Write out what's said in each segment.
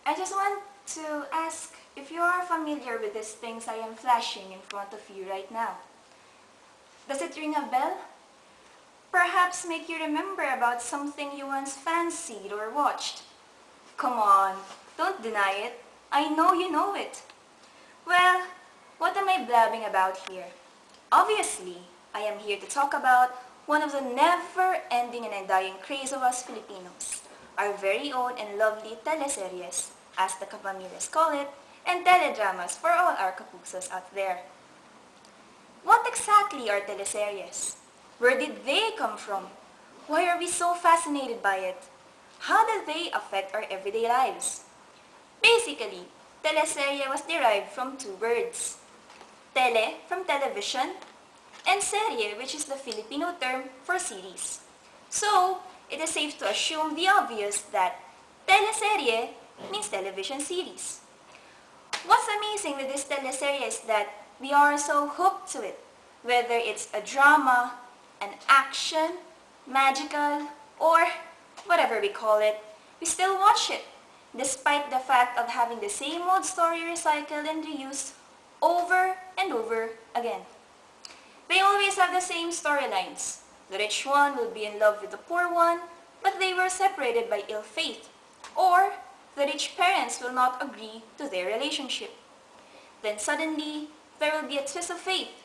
I just want to ask if you are familiar with these things I am flashing in front of you right now. Does it ring a bell? Perhaps make you remember about something you once fancied or watched. Come on, don't deny it. I know you know it. Well, what am I blabbing about here? Obviously, I am here to talk about one of the never-ending and undying craze of us Filipinos, our very own and lovely teleseries, as the Kapamilyas call it, and teledramas for all our kapusos out there. What exactly are teleseries? Where did they come from? Why are we so fascinated by it? How do they affect our everyday lives? Basically, teleserye was derived from two words. Tele from television, and serye, which is the Filipino term for series. So, it is safe to assume the obvious that teleserye means television series. What's amazing with this teleserye is that we are so hooked to it, whether it's a drama, an action, magical, or whatever we call it, we still watch it, despite the fact of having the same old story recycled and reused over and over again. They always have the same storylines. The rich one will be in love with the poor one, but they were separated by ill fate. Or, the rich parents will not agree to their relationship. Then suddenly, there will be a twist of fate,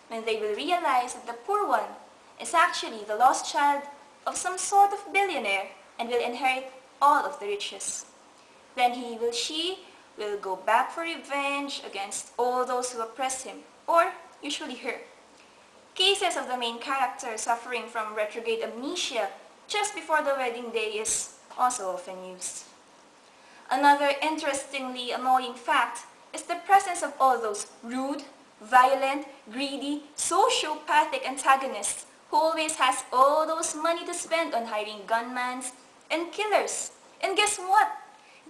when they will realize that the poor one is actually the lost child of some sort of billionaire and will inherit all of the riches. Then she will go back for revenge against all those who oppress him, or usually her. Cases of the main character suffering from retrograde amnesia just before the wedding day is also often used. Another interestingly annoying fact is the presence of all those rude, violent, greedy, sociopathic antagonists who always has all those money to spend on hiring gunmans and killers. And guess what?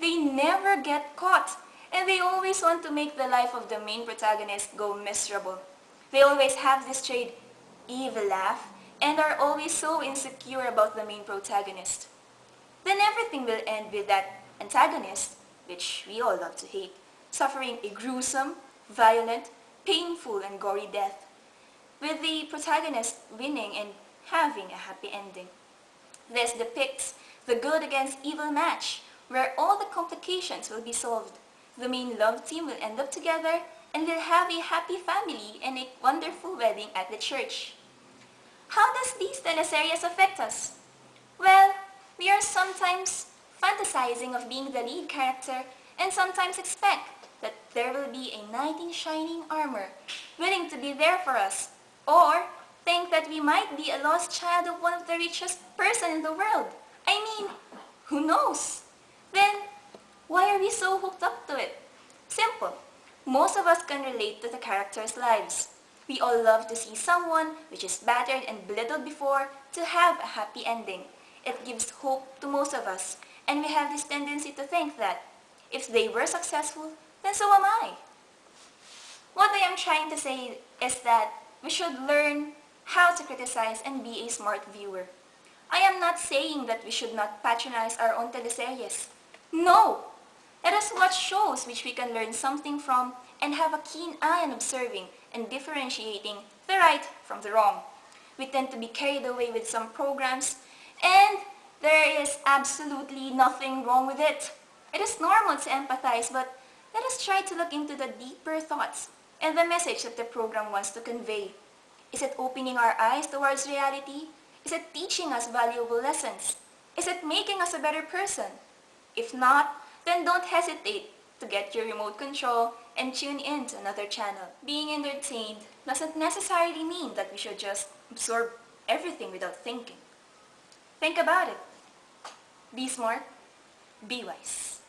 They never get caught, and they always want to make the life of the main protagonist go miserable. They always have this trade evil laugh and are always so insecure about the main protagonist. Then everything will end with that antagonist, which we all love to hate, suffering a gruesome, violent, painful, and gory death, with the protagonist winning and having a happy ending. This depicts the good against evil match, where all the complications will be solved. The main love team will end up together and will have a happy family and a wonderful wedding at the church. How does these teleseries affect us? Well, we are sometimes fantasizing of being the lead character and sometimes expect that there will be a knight in shining armor willing to be there for us, or think that we might be a lost child of one of the richest person in the world. I mean, who knows? Then, why are we so hooked up to it? Simple. Most of us can relate to the characters' lives. We all love to see someone which is battered and belittled before to have a happy ending. It gives hope to most of us, and we have this tendency to think that if they were successful, then so am I. What I am trying to say is that we should learn how to criticize and be a smart viewer. I am not saying that we should not patronize our own teleseries. No! Let us watch shows which we can learn something from and have a keen eye on observing and differentiating the right from the wrong. We tend to be carried away with some programs, and there is absolutely nothing wrong with it. It is normal to empathize, but let us try to look into the deeper thoughts and the message that the program wants to convey. Is it opening our eyes towards reality? Is it teaching us valuable lessons? Is it making us a better person? If not, then don't hesitate to get your remote control and tune in to another channel. Being entertained doesn't necessarily mean that we should just absorb everything without thinking. Think about it. Be smart, be wise.